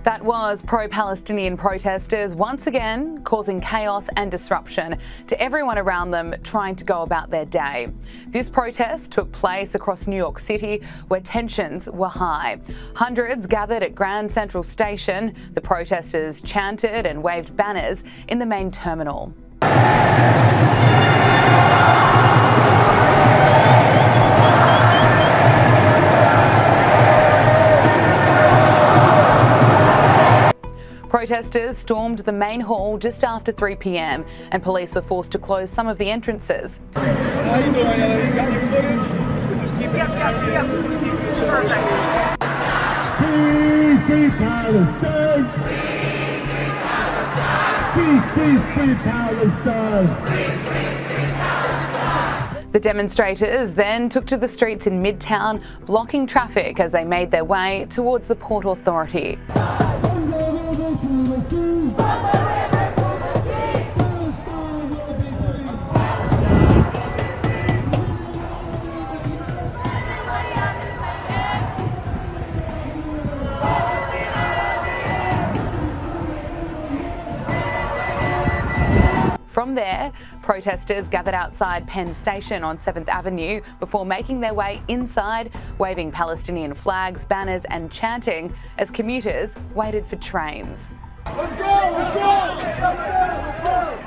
That was pro-Palestinian protesters once again causing chaos and disruption to everyone around them trying to go about their day. This protest took place across New York City where tensions were high. Hundreds gathered at Grand Central Station. The protesters chanted and waved banners in the main terminal. Protesters stormed the main hall just after 3 p.m. and police were forced to close some of the entrances. How you doing? You got your footage? We're just keeping it separate. Yeah. We're just keeping it separate. Free Palestine! Free Palestine! The demonstrators then took to the streets in Midtown, blocking traffic as they made their way towards the Port Authority. From there, protesters gathered outside Penn Station on 7th Avenue before making their way inside, waving Palestinian flags, banners and chanting as commuters waited for trains. Let's go! Let's go! Let's go! Let's go!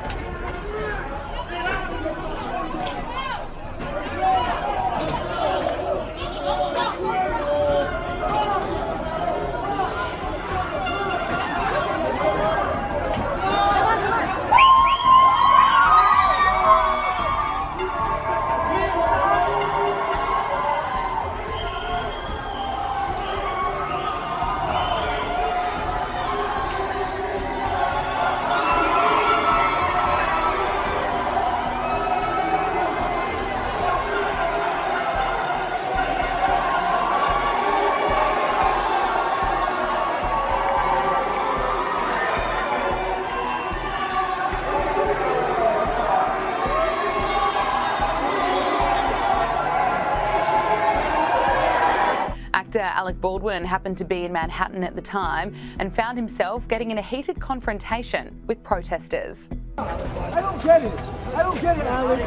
Actor Alec Baldwin happened to be in Manhattan at the time and found himself getting in a heated confrontation with protesters. I don't get it. I don't get it, Alec.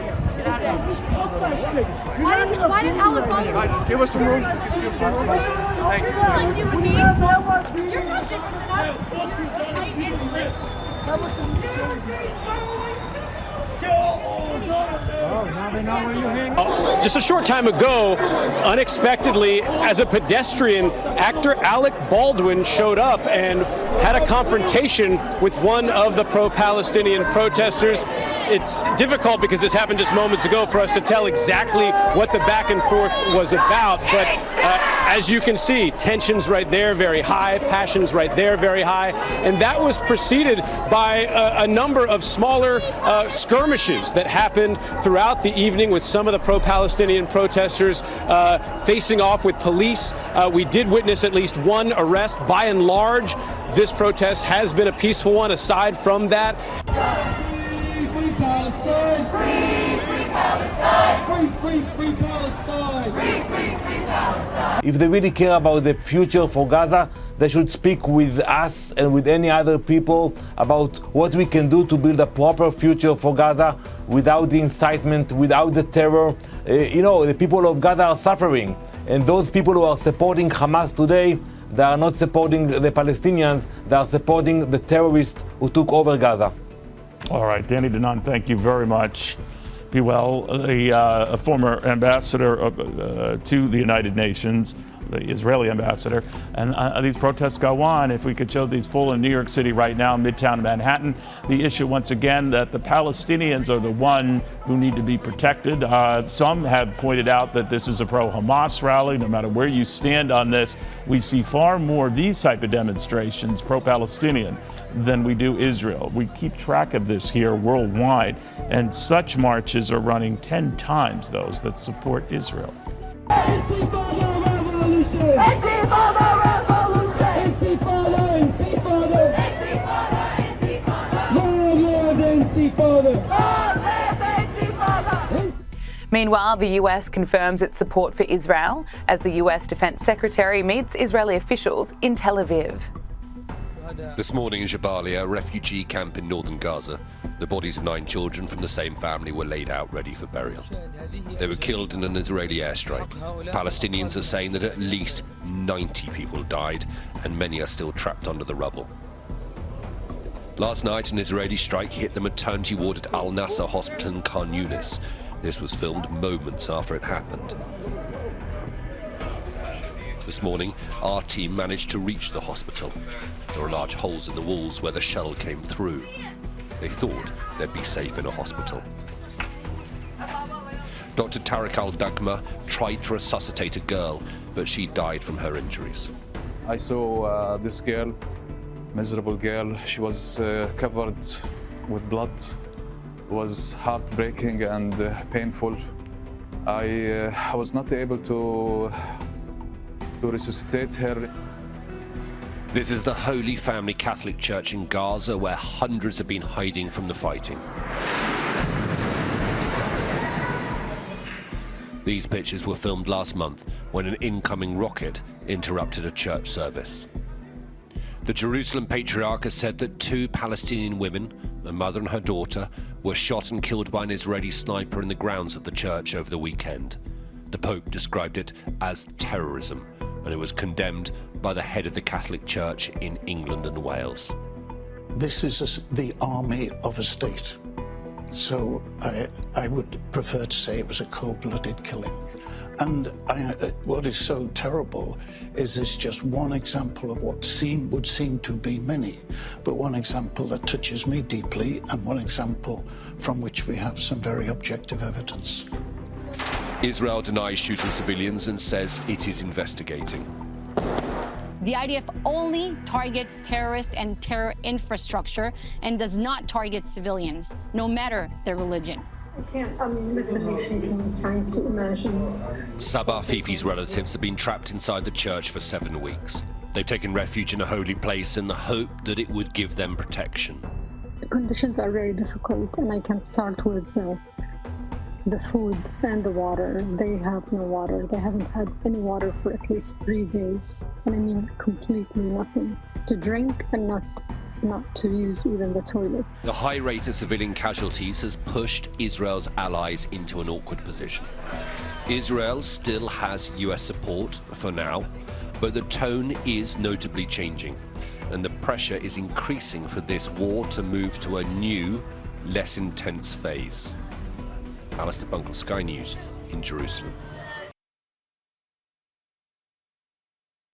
Why did Alec Baldwin? Guys, give us some room. Give us some room. Thank you. Like you and me? You're not different than us. Just a short time ago, unexpectedly, as a pedestrian, actor Alec Baldwin showed up and had a confrontation with one of the pro-Palestinian protesters. It's difficult because this happened just moments ago for us to tell exactly what the back and forth was about, but as you can see, tensions right there very high, passions right there very high, and that was preceded by a number of smaller skirmishes that happened throughout the evening with some of the pro-Palestinian protesters facing off with police. We did witness at least one arrest. By and large, this protest has been a peaceful one aside from that. Free Palestine! Free Palestine! Free Palestine! Free Palestine! If they really care about the future for Gaza, they should speak with us and with any other people about what we can do to build a proper future for Gaza without the incitement, without the terror. The people of Gaza are suffering, and those people who are supporting Hamas today, they are not supporting the Palestinians, they are supporting the terrorists who took over Gaza. All right, Danny Danon, thank you very much. Be well, a former ambassador to the United Nations, the Israeli ambassador, and these protests go on. If we could show these full in New York City right now, Midtown Manhattan, the issue once again that the Palestinians are the one who need to be protected. Some have pointed out that this is a pro-Hamas rally. No matter where you stand on this, we see far more of these type of demonstrations, pro-Palestinian, than we do Israel. We keep track of this here worldwide, and such marches are running 10 times those that support Israel. Intifada revolution! Intifada revolution! Intifada, Intifada! Intifada, Intifada! Lord, Intifada! Meanwhile, the US confirms its support for Israel as the US Defense Secretary meets Israeli officials in Tel Aviv. This morning in Jabalia, a refugee camp in northern Gaza, the bodies of 9 children from the same family were laid out ready for burial. They were killed in an Israeli airstrike. Palestinians are saying that at least 90 people died and many are still trapped under the rubble. Last night, an Israeli strike hit the maternity ward at Al Nasser Hospital in Khan Yunis. This was filmed moments after it happened. This morning, our team managed to reach the hospital. There were large holes in the walls where the shell came through. They thought they'd be safe in a hospital. Dr. Tariq Al-Dagma tried to resuscitate a girl, but she died from her injuries. I saw this girl, miserable girl. She was covered with blood. It was heartbreaking and painful. I was not able to resuscitate her. This is the Holy Family Catholic Church in Gaza, where hundreds have been hiding from the fighting. These pictures were filmed last month when an incoming rocket interrupted a church service. The Jerusalem Patriarch has said that 2 Palestinian women, a mother and her daughter, were shot and killed by an Israeli sniper in the grounds of the church over the weekend. The Pope described it as terrorism, and it was condemned by the head of the Catholic Church in England and Wales. This is the army of a state. So I would prefer to say it was a cold-blooded killing. And what is so terrible is it's just one example of what would seem to be many, but one example that touches me deeply and one example from which we have some very objective evidence. Israel denies shooting civilians and says it is investigating. The IDF only targets terrorists and terror infrastructure and does not target civilians, no matter their religion. I can't literally shaking. He's trying to imagine. Sabah Fifi's relatives have been trapped inside the church for 7 weeks. They've taken refuge in a holy place in the hope that it would give them protection. The conditions are very difficult, and I can start with the food and the water. They have no water. They haven't had any water for at least 3 days. And I mean completely nothing to drink and not to use even the toilet. The high rate of civilian casualties has pushed Israel's allies into an awkward position. Israel still has US support for now, but the tone is notably changing, and the pressure is increasing for this war to move to a new, less intense phase. Alistair Bunkle, Sky News in Jerusalem.